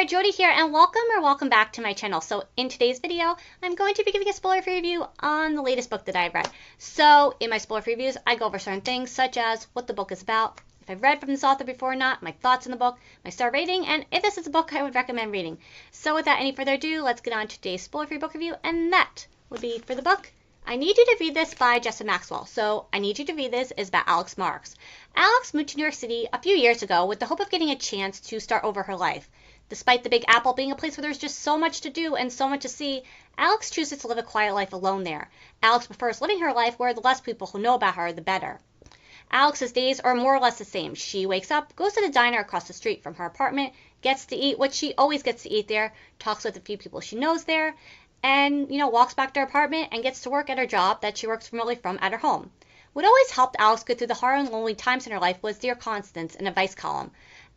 Jody here, and welcome back to my channel. So in today's video, I'm going to be giving a spoiler-free review on the latest book that I've read. So in my spoiler-free reviews, I go over certain things such as what the book is about, if I've read from this author before or not, my thoughts on the book, my star rating, and if this is a book I would recommend reading. So without any further ado, let's get on to today's spoiler-free book review, and that would be for the book I Need You to Read This by Jessa Maxwell. So I Need You to Read This is by Alex Marks. Alex moved to New York City a few years ago with the hope of getting a chance to start over her life. Despite the Big Apple being a place where there's just so much to do and so much to see, Alex chooses to live a quiet life alone there. Alex prefers living her life where the less people who know about her, the better. Alex's days are more or less the same. She wakes up, goes to the diner across the street from her apartment, gets to eat what she always gets to eat there, talks with a few people she knows there, and, walks back to her apartment and gets to work at her job that she works remotely from at her home. What always helped Alex go through the hard and lonely times in her life was Dear Constance, an advice column.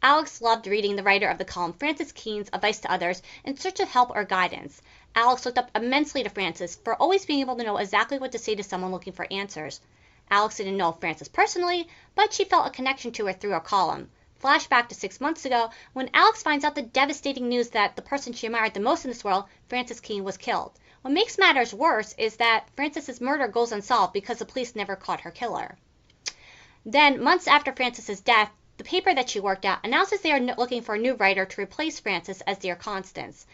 Alex loved reading the writer of the column, Frances Keene's advice to others in search of help or guidance. Alex looked up immensely to Frances for always being able to know exactly what to say to someone looking for answers. Alex didn't know Frances personally, but she felt a connection to her through her column. Flashback to 6 months ago, when Alex finds out the devastating news that the person she admired the most in this world, Frances Keene, was killed. What makes matters worse is that Frances's murder goes unsolved because the police never caught her killer. Then, months after Frances's death, the paper that she worked at announces they are looking for a new writer to replace Frances as Dear Constance.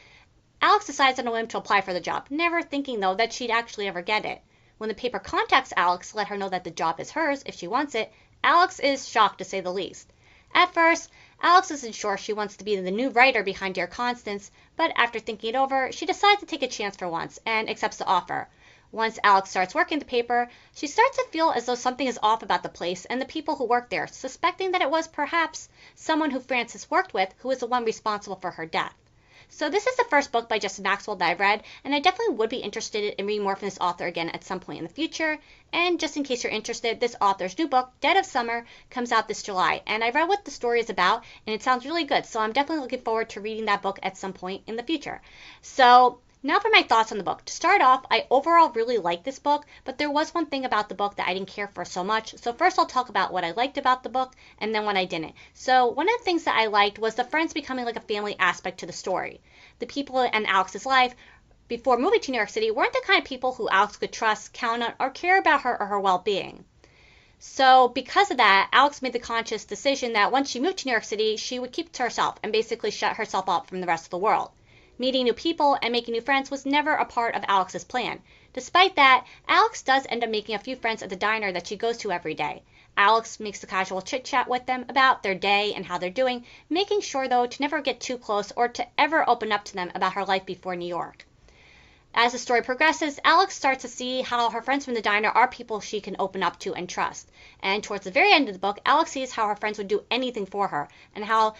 Alex decides on a whim to apply for the job, never thinking, though, that she'd actually ever get it. When the paper contacts Alex to let her know that the job is hers if she wants it, Alex is shocked, to say the least. At first, Alex isn't sure she wants to be the new writer behind Dear Constance, but after thinking it over, she decides to take a chance for once and accepts the offer. Once Alex starts working the paper, she starts to feel as though something is off about the place and the people who work there, suspecting that it was perhaps someone who Frances worked with who was the one responsible for her death. So this is the first book by Jessa Maxwell that I've read, and I definitely would be interested in reading more from this author again at some point in the future. And just in case you're interested, this author's new book, Dead of Summer, comes out this July. And I read what the story is about, and it sounds really good, so I'm definitely looking forward to reading that book at some point in the future. So now for my thoughts on the book. To start off, I overall really liked this book, but there was one thing about the book that I didn't care for so much. So first I'll talk about what I liked about the book, and then what I didn't. So one of the things that I liked was the friends becoming like a family aspect to the story. The people in Alex's life before moving to New York City weren't the kind of people who Alex could trust, count on, or care about her or her well-being. So because of that, Alex made the conscious decision that once she moved to New York City, she would keep it to herself and basically shut herself off from the rest of the world. Meeting new people and making new friends was never a part of Alex's plan. Despite that, Alex does end up making a few friends at the diner that she goes to every day. Alex makes the casual chit-chat with them about their day and how they're doing, making sure, though, to never get too close or to ever open up to them about her life before New York. As the story progresses, Alex starts to see how her friends from the diner are people she can open up to and trust. And towards the very end of the book, Alex sees how her friends would do anything for her and how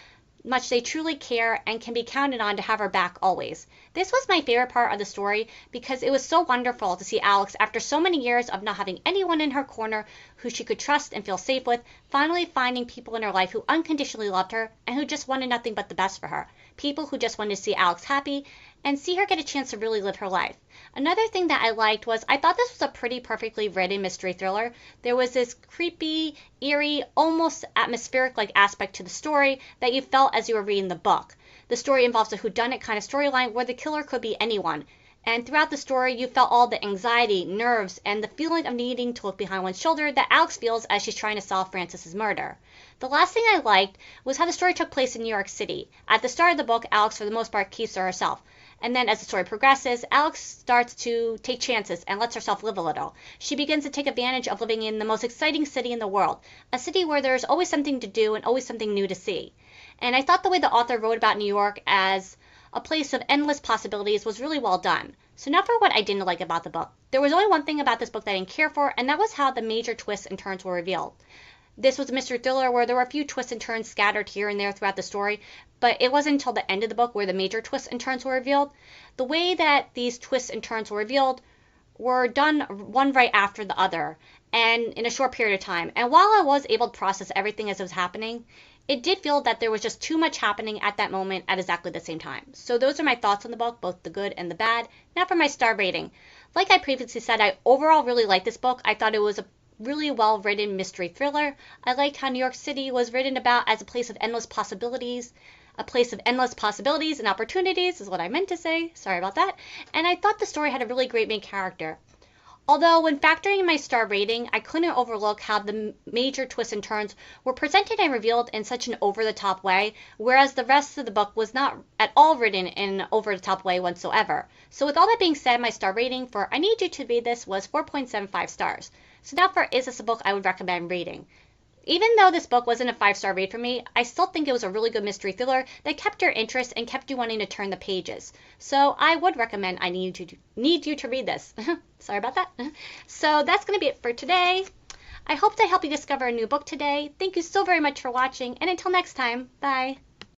much they truly care and can be counted on to have her back always. This was my favorite part of the story because it was so wonderful to see Alex, after so many years of not having anyone in her corner who she could trust and feel safe with, finally finding people in her life who unconditionally loved her and who just wanted nothing but the best for her. People who just wanted to see Alex happy and see her get a chance to really live her life. Another thing that I liked was I thought this was a pretty perfectly written mystery thriller. There was this creepy, eerie, almost atmospheric-like aspect to the story that you felt as you were reading the book. The story involves a whodunit kind of storyline where the killer could be anyone. And throughout the story, you felt all the anxiety, nerves, and the feeling of needing to look behind one's shoulder that Alex feels as she's trying to solve Frances's murder. The last thing I liked was how the story took place in New York City. At the start of the book, Alex, for the most part, keeps to herself. And then as the story progresses, Alex starts to take chances and lets herself live a little. She begins to take advantage of living in the most exciting city in the world, a city where there's always something to do and always something new to see. And I thought the way the author wrote about New York as a place of endless possibilities was really well done. So now for what I didn't like about the book. There was only one thing about this book that I didn't care for, and that was how the major twists and turns were revealed. This was a mystery thriller where there were a few twists and turns scattered here and there throughout the story, but it wasn't until the end of the book where the major twists and turns were revealed. The way that these twists and turns were revealed were done one right after the other, and in a short period of time. And while I was able to process everything as it was happening, it did feel that there was just too much happening at that moment at exactly the same time. So those are my thoughts on the book, both the good and the bad. Now for my star rating. Like I previously said, I overall really liked this book. I thought it was a really well-written mystery thriller. I liked how New York City was written about as a place of endless possibilities. a place of endless possibilities and opportunities is what I meant to say. Sorry about that. And I thought the story had a really great main character. Although when factoring in my star rating, I couldn't overlook how the major twists and turns were presented and revealed in such an over-the-top way, whereas the rest of the book was not at all written in an over-the-top way whatsoever. So with all that being said, my star rating for I Need You to Read This was 4.75 stars. So now for is this a book I would recommend reading? Even though this book wasn't a 5-star read for me, I still think it was a really good mystery thriller that kept your interest and kept you wanting to turn the pages. So I would recommend I Need You to Read This. Sorry about that. So that's going to be it for today. I hope to help you discover a new book today. Thank you so very much for watching, and until next time, bye.